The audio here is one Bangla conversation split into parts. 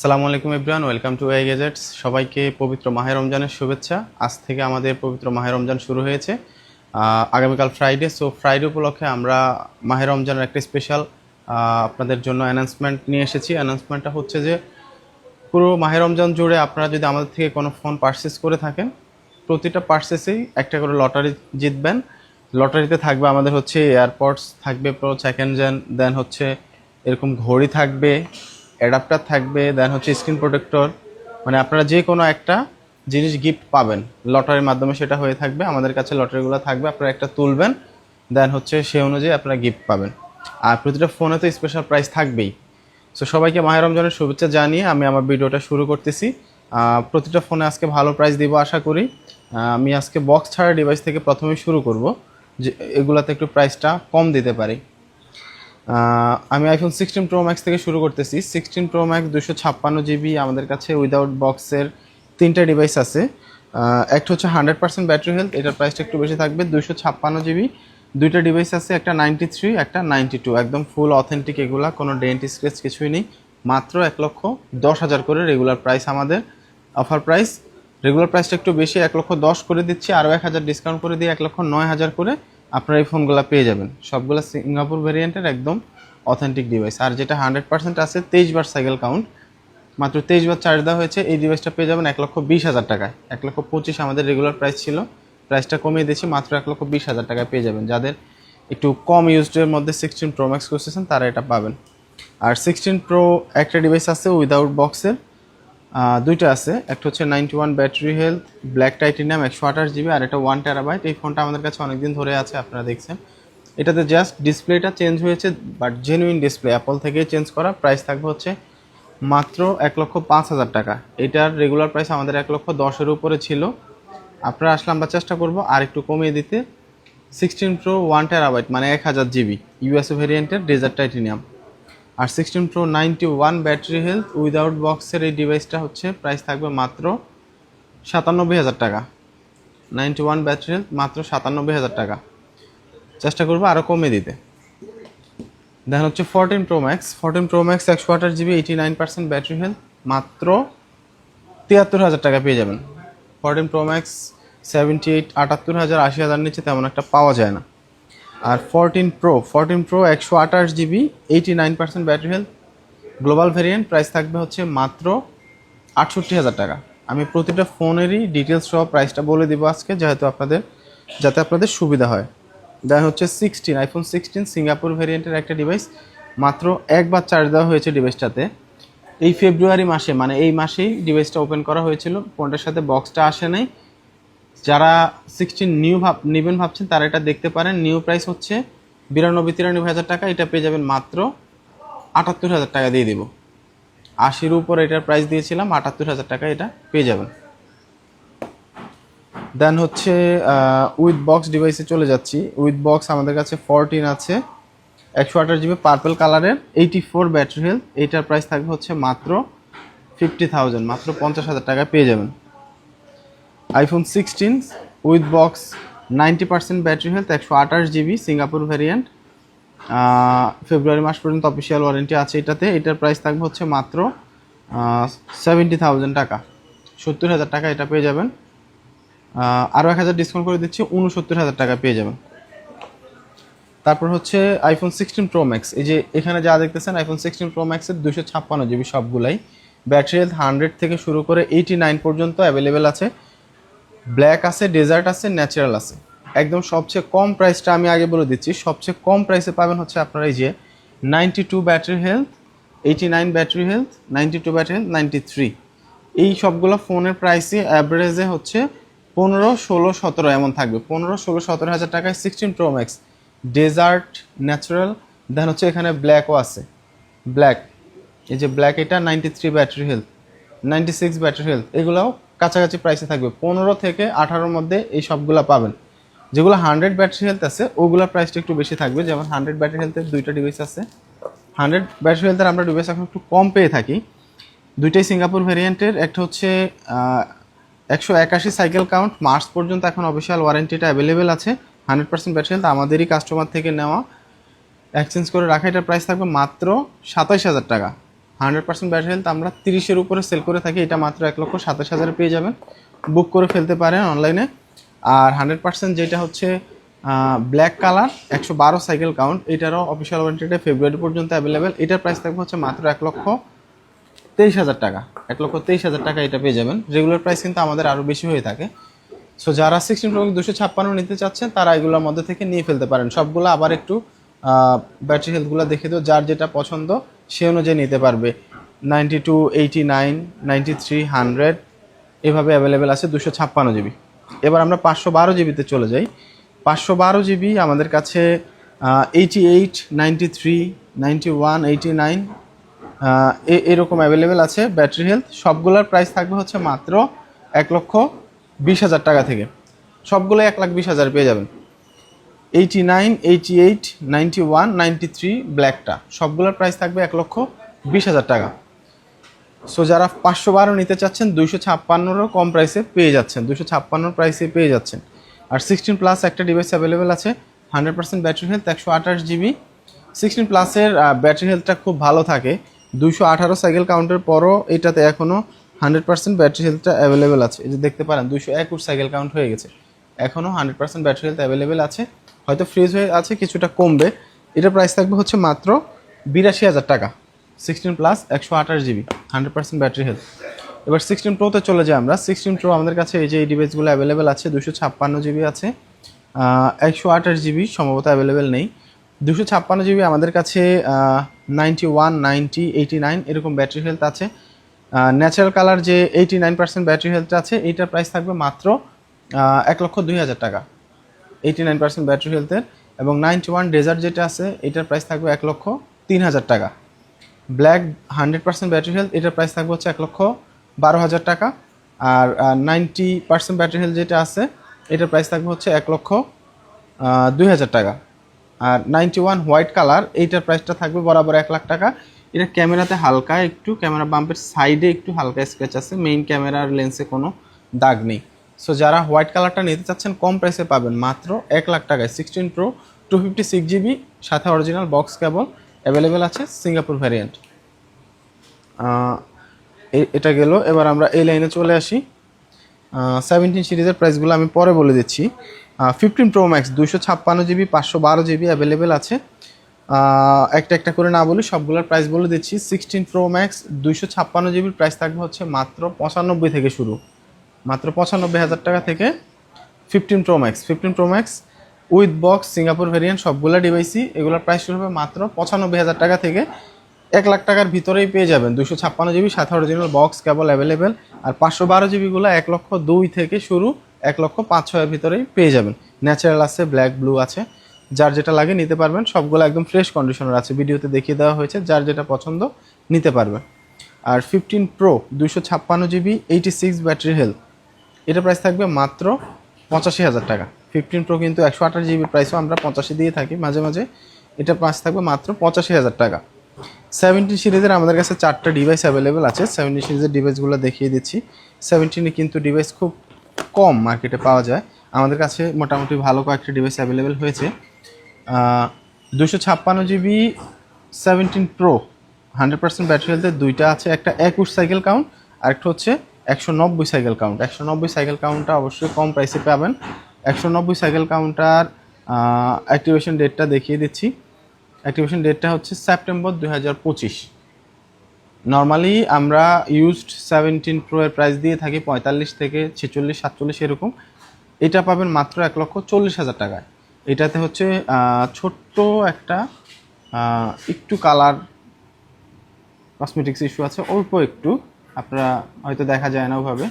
আসসালামু আলাইকুম everyone, welcome to Y Gadgets. সবাইকে পবিত্র মাহে রমজানের শুভেচ্ছা। আজ থেকে আমাদের পবিত্র মাহে রমজান শুরু হয়েছে, আগামীকাল ফ্রাইডে। সো ফ্রাইডে উপলক্ষে আমরা মাহে রমজানের একটা স্পেশাল আপনাদের জন্য অ্যানাউন্সমেন্ট নিয়ে এসেছি। অ্যানাউন্সমেন্টটা হচ্ছে যে পুরো মাহে রমজান জুড়ে আপনারা যদি আমাদের থেকে কোনো ফোন পারচেস করে থাকেন, প্রতিটা পারচেসেই একটা করে লটারি জিতবেন। লটারিতে থাকবে আমাদের হচ্ছে এয়ারপডস থাকবে, প্রো সেকেন্ড জেন, দেন হচ্ছে এরকম ঘড়ি থাকবে, অ্যাডাপ্টার থাকবে, দেন হচ্ছে স্ক্রিন প্রোটেক্টর। মানে আপনারা যে কোনো একটা জিনিস গিফট পাবেন লটারির মাধ্যমে, সেটা হয়ে থাকবে। আমাদের কাছে লটারিগুলো থাকবে, আপনারা একটা তুলবেন, দেন হচ্ছে সে অনুযায়ী আপনারা গিফট পাবেন। আর প্রতিটা ফোনে তো স্পেশাল প্রাইস থাকবেই। সো সবাইকে মাহে রমজানের শুভেচ্ছা জানিয়ে আমি আমার ভিডিওটা শুরু করতেছি। প্রতিটা ফোনে আজকে ভালো প্রাইস দিব আশা করি। আমি আজকে বক্স ছাড়া ডিভাইস থেকে প্রথমেই শুরু করব, যে এগুলাতে একটু প্রাইসটা কম দিতে পারি। আমি আইফোন 16 প্রো ম্যাক্স থেকে শুরু করতেছি। 16 প্রো ম্যাক্স 256 জিবি আমাদের কাছে উইদাউট বক্সের তিনটা ডিভাইস আছে। একটা হচ্ছে 100% ব্যাটারি হেলথ, এটার প্রাইসটা একটু বেশি থাকবে 256 জিবি। দুইটা ডিভাইস আছে, একটা 93, একটা 92, একদম ফুল অথেন্টিক। এগুলা কোনো ডেন্ট স্ক্র্যাচ কিছুই নেই। মাত্র 1,10,000 করে রেগুলার প্রাইস আমাদের, অফার প্রাইস। রেগুলার প্রাইসটা একটু বেশি, 1,10,000 করে দিচ্ছি, আরও 1,000 ডিসকাউন্ট করে দিয়ে 1,09,000 করে আপনারা এই ফোনগুলো পেয়ে যাবেন। সবগুলো সিঙ্গাপুর ভ্যারিয়েন্টের একদম অথেন্টিক ডিভাইস। আর যেটা 100% আছে 23 বার সাইকেল কাউন্ট, মাত্র 23 বার চার্জ দেওয়া হয়েছে, এই ডিভাইসটা পেয়ে যাবেন 1,20,000 টাকায়। 1,25,000 আমাদের রেগুলার প্রাইস ছিল, প্রাইসটা কমিয়ে দিয়েছি, মাত্র 1,20,000 টাকায় পেয়ে যাবেন। যাদের একটু কম ইউজডের মধ্যে 16 প্রো ম্যাক্স করতেছেন তারা এটা পাবেন। আর 16 প্রো একটা ডিভাইস আছে উইদাউট বক্সের, দুইটা আছে। একটা হচ্ছে 91 battery health, black titanium, 128 GB, আর এটা 1 টেরাবাইট। এই ফোনটা আমাদের কাছে অনেকদিন ধরে আছে, আপনারা দেখছেন। এটাতে জাস্ট ডিসপ্লেটা চেঞ্জ হয়েছে, বাট জেনুইন ডিসপ্লে, অ্যাপল থেকেই চেঞ্জ করা। প্রাইস থাকবে হচ্ছে মাত্র 1,05,000 টাকা। এটার রেগুলার প্রাইস আমাদের 1,10,000-এর উপরে ছিল। আপনারা আসলে আমরা চেষ্টা করবো আর একটু কমিয়ে দিতে। 16 প্রো 1 টেরাবাইট মানে 1000 জিবি, ইউএসএ ভেরিয়েন্টের ডেজার্ট টাইটেনিয়াম। আর 16 প্রো 91 ব্যাটারি হেলথ উইদাউট বক্সের এই ডিভাইসটা হচ্ছে প্রাইস থাকবে মাত্র 97,000 টাকা। 91 ব্যাটারি হেলথ মাত্র 97,000 টাকা। চেষ্টা করবো আরও কমে দিতে। দেন হচ্ছে 14 pro max. 14 pro max 128 GB, 89% battery health, মাত্র 73,000 টাকা পেয়ে যাবেন। 14 প্রো ম্যাক্স 78, 78,000, 80,000 নিচে তেমন একটা পাওয়া যায় না। আর 14 pro 128 GB, 89% battery health, global variant, price থাকবে হচ্ছে মাত্র 68,000 টাকা। আমি প্রতিটা ফোনেরই ডিটেলস সহ প্রাইসটা বলে দিব আজকে, যাতে আপনাদের সুবিধা হয়। দেন হচ্ছে আইফোন 16 সিঙ্গাপুর ভ্যারিয়েন্টের একটা ডিভাইস, মাত্র একবার চার্জ দেওয়া হয়েছে ডিভাইসটাতে। এই ফেব্রুয়ারি মাসে, মানে এই মাসেই ডিভাইসটা ওপেন করা হয়েছিল, ফোনটার সাথে বক্সটা আসে নাই। যারা 16 নেবেন ভাবছেন তারা এটা দেখতে পারেন। নিউ প্রাইস হচ্ছে 92-93,000 টাকা। এটা পেয়ে যাবেন মাত্র 78,000 টাকা দিয়ে দিব। 80-এর উপর এটার প্রাইস দিয়েছিলাম, 78,000 টাকা এটা পেয়ে যাবেন। দেন হচ্ছে উইথ বক্স ডিভাইসে চলে যাচ্ছি। উইথ বক্স আমাদের কাছে 14 আছে, 128 জিবি, পার্পল কালারের, 84 ব্যাটারি হেলথ। এইটার প্রাইস থাকবে হচ্ছে মাত্র 50,000, মাত্র 50,000 টাকায় পেয়ে যাবেন। IPhone 16 with box 90% battery health, 128 GB, Singapore variant, February মাস পর্যন্ত অফিসিয়াল ওয়ারেন্টি আছে এটাতে। এটার প্রাইস থাকবে হচ্ছে মাত্র 70,000 টাকা, 70,000 টাকা এটা পেয়ে যাবেন। আরও 1,000 ডিসকাউন্ট করে দিচ্ছি, 69,000 টাকা পেয়ে যাবেন। তারপর হচ্ছে আইফোন 16 প্রো ম্যাক্স। এই যে এখানে যা দেখতেছেন আইফোন 16 প্রো ম্যাক্সের 256 জিবি, সবগুলাই ব্যাটারি হেলথ 100 থেকে শুরু করে 89 পর্যন্ত অ্যাভেলেবেল আছে। ব্ল্যাক আছে, ডেজার্ট আছে, ন্যাচারাল আছে। একদম সবচেয়ে কম প্রাইসটা আমি আগে বলে দিচ্ছি, সবচেয়ে কম প্রাইসে পাবেন হচ্ছে আপনারা এই যে 92 battery health, 89 battery health, 92 battery health, 93। এই সবগুলো ফোনের প্রাইসই অ্যাভারেজে হচ্ছে 15, 16, 17 এমন থাকবে। 15, 16, 17,000 টাকায় 16 প্রো ম্যাক্স, ডেজার্ট, ন্যাচারাল। দেন হচ্ছে এখানে ব্ল্যাকও আছে, ব্ল্যাক, এই যে ব্ল্যাক, এটা 93 ব্যাটারি হেলথ, 96 ব্যাটারি হেলথ। এগুলোও কাছাকাছি প্রাইসে থাকবে, 15 থেকে 18-র মধ্যে এই সবগুলো পাবেন। যেগুলো 100 ব্যাটারি হেলথ আছে ওগুলোর প্রাইসটা একটু বেশি থাকবে। যেমন 100 ব্যাটারি হেলথের দুইটা ডিভাইস আছে। 100 ব্যাটারি হেলথের আমরা ডিভাইস এখন একটু কম পেয়ে থাকি, দুইটাই সিঙ্গাপুর ভ্যারিয়েন্টের। একটা হচ্ছে 181 সাইকেল কাউন্ট, মার্চ পর্যন্ত এখন অফিসিয়াল ওয়ারেন্টিটা অ্যাভেলেবেল আছে। 100% ব্যাটারি হেলথ, আমাদেরই কাস্টমার থেকে নেওয়া, এক্সচেঞ্জ করে রাখা। এটার প্রাইস থাকবে মাত্র 27,000 টাকা। 100% ব্যাটারি হেলথ আমরা 30-এর উপরে সেল করে থাকি, এটা মাত্র 1,27,000 পেয়ে যাবেন, বুক করে ফেলতে পারেন অনলাইনে। আর 100% যেটা হচ্ছে ব্ল্যাক কালার 112 সাইকেল কাউন্ট, এটারও অফিসিয়াল ওয়ারেন্টিটা ফেব্রুয়ারি পর্যন্ত অ্যাভেলেবেল। এটার প্রাইস থাকবে হচ্ছে মাত্র 1,23,000 টাকা, 1,23,000 টাকা এটা পেয়ে যাবেন। রেগুলার প্রাইস কিন্তু আমাদের আরও বেশি হয়ে থাকে। সো যারা 16 Pro 256 নিতে চাচ্ছেন তারা এগুলোর মধ্যে থেকে নিয়ে ফেলতে পারেন। সবগুলো আবার একটু ব্যাটারি হেলথগুলো দেখে দিও, যার যেটা পছন্দ সে অনুযায়ী নিতে পারবে। 92, 89, 93, 100 এভাবে অ্যাভেলেবেল আছে 256 জিবি। এবার আমরা 512 জিবিতে চলে যাই। 512 জিবি আমাদের কাছে 88, 93, 91, 89 এরকম অ্যাভেলেবেল আছে ব্যাটারি হেলথ। সবগুলোর প্রাইস থাকবে হচ্ছে মাত্র 1,20,000 টাকা থেকে, সবগুলো 1,20,000 পেয়ে যাবেন। 89, 88, 91, 93 ব্ল্যাকটা সবগুলোর প্রাইস থাকবে 1,20,000 টাকা। সো যারা 512 নিতে চাচ্ছেন 256-রও কম প্রাইসে পেয়ে যাচ্ছেন, 256 প্রাইসে পেয়ে যাচ্ছেন। আর 16 প্লাস একটা ডিভাইস অ্যাভেলেবেল আছে 100% ব্যাটারি হেলথ 128 জিবি। 16 প্লাসের ব্যাটারি হেলথটা খুব ভালো থাকে, 218 সাইকেল কাউন্টের পরও এটাতে এখনও 100% ব্যাটারি হেলথটা অ্যাভেলেবেল আছে। এই যে দেখতে পারেন 221 সাইকেল কাউন্ট হয়ে গেছে, এখনও 100% ব্যাটারি হেলথ অ্যাভেলেবেল আছে। হয়তো ফ্রিজ হয়ে আছে, কিছুটা কমবে। এটার প্রাইস থাকবে হচ্ছে মাত্র 82,000 টাকা। 16 প্লাস 128 জিবি 100% ব্যাটারি হেলথ। এবার 16 প্রোতে চলে যাই আমরা। 16 প্রো আমাদের কাছে এই যে এই ডিভাইসগুলো অ্যাভেলেবেল আছে, 256 জিবি আছে, 128 জিবি সম্ভবত অ্যাভেলেবেল নেই। 256 জিবি আমাদের কাছে 91, 90, 89 এরকম ব্যাটারি হেলথ আছে। ন্যাচারাল কালার যে 89% ব্যাটারি হেলথটা আছে এইটার প্রাইস থাকবে মাত্র 1,02,000 টাকা 89% ব্যাটারি হেলথের। এবং 91 ডেজার্ট যেটা আছে এটার প্রাইস থাকবে 1,03,000 টাকা। ব্ল্যাক 100% ব্যাটারি হেলথ এটার প্রাইস থাকবে হচ্ছে 1,12,000 টাকা। আর 90% ব্যাটারি হেলথ যেটা আছে এটার প্রাইস থাকবে হচ্ছে 1,02,000 টাকা। আর 91 হোয়াইট কালার এইটার প্রাইসটা থাকবে বরাবর 1,00,000 টাকা। এটা ক্যামেরাতে হালকা একটু, ক্যামেরা বাম্পের সাইডে একটু হালকা স্ক্র্যাচ আছে, মেইন ক্যামেরার লেন্সে কোনো দাগ নেই। সো যারা হোয়াইট কালারটা নিতে চাচ্ছেন কম প্রাইসে পাবেন মাত্র 1,00,000 টাকায়। 16 প্রো 256 জিবি সাথে অরিজিনাল বক্স কেবল অ্যাভেলেবেল আছে, সিঙ্গাপুর ভ্যারিয়েন্ট। এটা গেল। এবার আমরা এই লাইনে চলে আসি। 17 সিরিজের প্রাইসগুলো আমি পরে বলে দিচ্ছি। 15 pro max 256 GB 512 GB available আছে। একটা একটা করে না বলি, সবগুলোর প্রাইস বলে দিচ্ছি। 16 প্রো ম্যাক্স 256 জিবির প্রাইস থাকবে হচ্ছে মাত্র 95 থেকে শুরু, মাত্র 95,000 টাকা থেকে 15 pro max with box Singapore variant সবগুলো ডিভাইসই এগুলোর প্রাইস শুরু হবে মাত্র 95,000 টাকা থেকে। 1,00,000 টাকার ভিতরেই পেয়ে যাবেন 256 জিবি সাথে অরিজিনাল বক্স কেবল অ্যাভেলেবেল। আর 512 জিবিগুলো 1,02,000 থেকে শুরু, 1,05,600-এর ভিতরেই পেয়ে যাবেন। ন্যাচারাল আছে, ব্ল্যাক ব্লু আছে, যার যেটা লাগে নিতে পারবেন। সবগুলো একদম ফ্রেশ কন্ডিশনার আছে, ভিডিওতে দেখিয়ে দেওয়া হয়েছে, যার যেটা পছন্দ নিতে পারবেন। আর 15 প্রো 256 জিবি 86 ব্যাটারি হেলথ এটা প্রাইস থাকবে মাত্র 85,000 টাকা। 15 প্রো কিন্তু 128 জিবির প্রাইসও আমরা 85 দিয়ে থাকি মাঝে মাঝে, এটা প্রাইস থাকবে মাত্র 85,000 টাকা। 17 সিরিজের আমাদের কাছে 4টা ডিভাইস অ্যাভেলেবেল আছে। 17 সিরিজের ডিভাইসগুলো দেখিয়ে দিচ্ছি। 17-এ কিন্তু ডিভাইস খুব কম মার্কেটে পাওয়া যায়, আমাদের কাছে মোটামুটি ভালো কয়েকটা ডিভাইস অ্যাভেলেবেল হয়েছে। 256 জিবি 17 প্রো 100% ব্যাটারি হেলথের দুইটা আছে, একটা 21 সাইকেল কাউন্ট আর একটা হচ্ছে 190 সাইকেল কাউন্ট। 190 সাইকেল কাউন্টটা অবশ্যই কম প্রাইসে পাবেন। 190 সাইকেল কাউন্টার অ্যাক্টিভেশন ডেটটা দেখিয়ে দিচ্ছি। অ্যাক্টিভেশন ডেটটা হচ্ছে সেপ্টেম্বর 2025। নর্মালি আমরা ইউজড 17 প্রো এর প্রাইস দিয়ে থাকি 45 থেকে 46, 47 এরকম। এটা পাবেন মাত্র 1,40,000 টাকায়। এটাতে হচ্ছে ছোট্ট একটা একটু কালার কসমেটিক্স ইস্যু আছে, অল্প একটু, আপনারা হয়তো দেখা যায় না ওভাবে।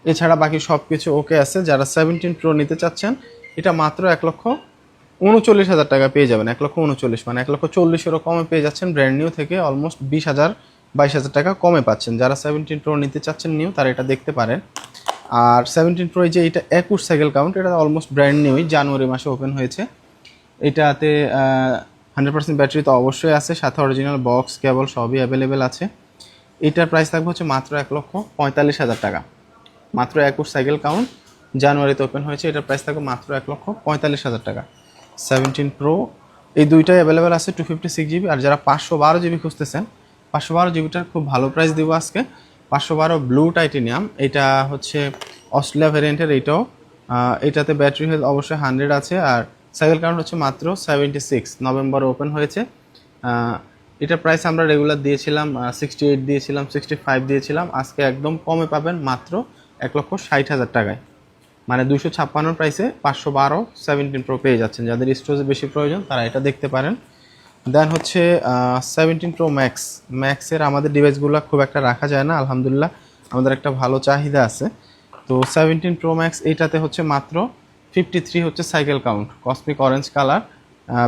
এছাড়া বাকি সব কিছু ওকে আছে। যারা 17 প্রো নিতে চাচ্ছেন এটা মাত্র 1,39,000 টাকা পেয়ে যাবেন। 1,39,000 মানে 1,40,000-এরও কমে পেয়ে যাচ্ছেন। ব্র্যান্ড নিউ থেকে অলমোস্ট 20,000, 22,000 টাকা কমে পাচ্ছেন। যারা 17 প্রো নিতে চাচ্ছেন নিউ তারা এটা দেখতে পারেন। আর 17 প্রো যে এটা 21 সাইকেল কাউন্ট এটা অলমোস্ট ব্র্যান্ড নিউই, জানুয়ারি মাসে ওপেন হয়েছে। এটাতে 100% ব্যাটারি তো অবশ্যই আছে, সাথে অরিজিনাল বক্স কেবল সবই অ্যাভেলেবেল আছে। এটার প্রাইস থাকবে হচ্ছে মাত্র 1,45,000 টাকা। মাত্র 21 সাইকেল কাউন্ট, জানুয়ারিতে ওপেন হয়েছে। এটার প্রাইস থাকবে মাত্র 1,45,000 টাকা। 17 প্রো এই দুইটাই অ্যাভেলেবেল আছে 256 জিবি। আর যারা 512 জিবি খুঁজতেছেন 512 জিবিটার খুব ভালো প্রাইস দিব আজকে। 512 ব্লু টাইটেনিয়াম, এটা হচ্ছে অস্ট্রেলিয়া ভ্যারিয়েন্টের। এটাতে ব্যাটারি হেলথ অবশ্যই 100 আছে, আর সাইকেল কাউন্ট হচ্ছে মাত্র 76। নভেম্বরে ওপেন হয়েছে। এটার প্রাইস আমরা রেগুলার দিয়েছিলাম 68 দিয়েছিলাম, 65 দিয়েছিলাম। আজকে একদম কমে পাবেন মাত্র 1,60,000 টাকায়, মানে 256 প্রাইসে 512 17 প্রো পেয়ে যাচ্ছেন। যাদের স্টোরেজ বেশি প্রয়োজন তারা এটা দেখতে পারেন। দেন হচ্ছে 17 প্রো ম্যাক্সের আমাদের ডিভাইসগুলো খুব একটা রাখা যায় না, আলহামদুলিল্লাহ আমাদের একটা ভালো চাহিদা আছে। তো 17 প্রো ম্যাক্স এইটাতে হচ্ছে মাত্র 53 হচ্ছে cycle count, cosmic orange colour,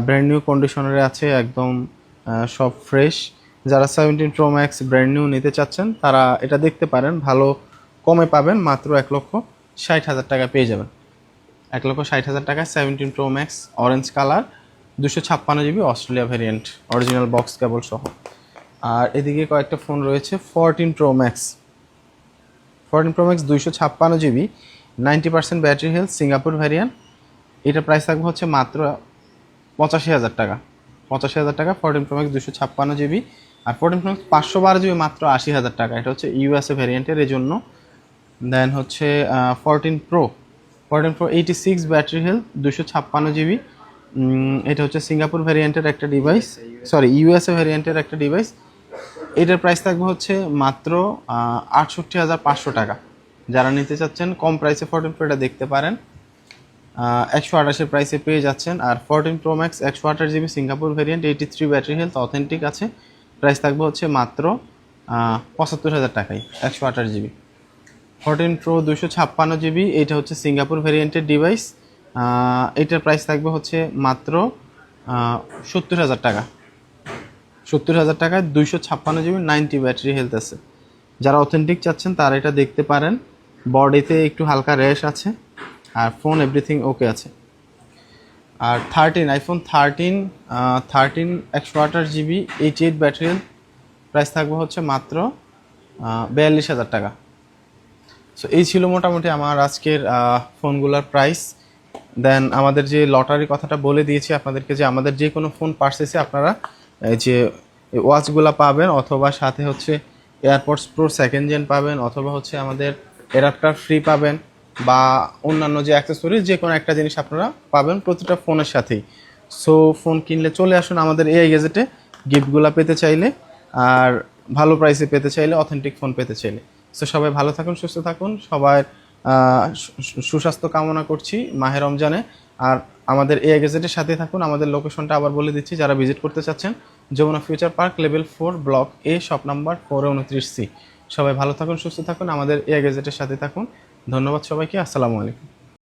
brand new কন্ডিশনারে আছে, একদম সব ফ্রেশ। যারা 17 প্রো ম্যাক্স ব্র্যান্ড নিউ নিতে চাচ্ছেন তারা এটা দেখতে পারেন, ভালো কমে পাবেন, মাত্র 1,60,000 টাকা পেয়ে যাবেন। 1,60,000 টাকায় 17 pro max orange colour, 256 GB Australia variant, original box কেবল সহ। আর এদিকে কয়েকটা ফোন রয়েছে। 14 pro max 256 GB, 90% battery health, Singapore variant. এটার প্রাইস থাকবে হচ্ছে মাত্র 85,000 টাকা। 85,000 টাকা 14 প্রো ম্যাক্স 256 জিবি। আর 14 প্রো ম্যাক্স 512 জিবি মাত্র 80,000 টাকা। এটা হচ্ছে ইউএসএ ভ্যারিয়েন্টের, এই জন্য। দেন হচ্ছে 14 প্রো 86 ব্যাটারি হেলথ, 256 জিবি। এটা হচ্ছে সিঙ্গাপুর ভ্যারিয়েন্টের একটা ডিভাইস, সরি ইউএসএ ভ্যারিয়েন্টের একটা ডিভাইস। এটার প্রাইস থাকবে হচ্ছে মাত্র 68,500 টাকা। যারা নিতে চাচ্ছেন কম প্রাইসে 14 প্রো, এটা দেখতে পারেন। 128 প্রাইসে পেয়ে যাচ্ছেন। আর 14 pro max 128 GB Singapore variant, 83 battery health, authentic আছে। প্রাইস থাকবে হচ্ছে মাত্র 75,000 টাকায় 128 জিবি। 14 প্রো 256 জিবি, এটা হচ্ছে সিঙ্গাপুর ভ্যারিয়েন্টের ডিভাইস। এটার প্রাইস থাকবে হচ্ছে মাত্র 70,000 টাকা। 70,000 টাকায় 256 জিবি, 90 ব্যাটারি হেলথ আছে। যারা অথেন্টিক চাচ্ছেন তারা এটা দেখতে পারেন। বডিতে একটু হালকা র্যাশ আছে, আর ফোন এভরিথিং ওকে আছে। আর iPhone 13 128 GB, 88 battery health, price থাকবে হচ্ছে মাত্র 42,000 টাকা। সো এই ছিল মোটামুটি আমার আজকের ফোনগুলোর প্রাইস। দেন আমাদের যে লটারি কথাটা বলে দিয়েছি আপনাদেরকে, যে আমাদের যে কোনো ফোন পারচেসে আপনারা এই যে ওয়াচগুলো পাবেন, অথবা সাথে হচ্ছে এয়ারপডস প্রো সেকেন্ড জেন পাবেন, অথবা হচ্ছে আমাদের অ্যাডাপ্টার ফ্রি পাবেন, বা অন্যান্য যে অ্যাক্সেসরিজ যে কোনো একটা জিনিস আপনারা পাবেন প্রতিটা ফোনের সাথেই। সো ফোন কিনলে চলে আসুন আমাদের এআই গ্যাজেটে, গিফটগুলো পেতে চাইলে, আর ভালো প্রাইসে পেতে চাইলে, অথেন্টিক ফোন পেতে চাইলে। সো সবাই ভালো থাকুন, সুস্থ থাকুন, সবার সুস্বাস্থ্য কামনা করছি মাহে রমজানে। আর আমাদের এআই গ্যাজেটের সাথে থাকুন। আমাদের লোকেশনটা আবার বলে দিচ্ছি, যারা ভিজিট করতে চাচ্ছেন, Jamuna future park level 4 block A, shop number 429C। সবাই ভালো থাকুন, সুস্থ থাকুন, আমাদের এআই গ্যাজেটের সাথে থাকুন। ধন্যবাদ সবাইকে, আসসালামু আলাইকুম।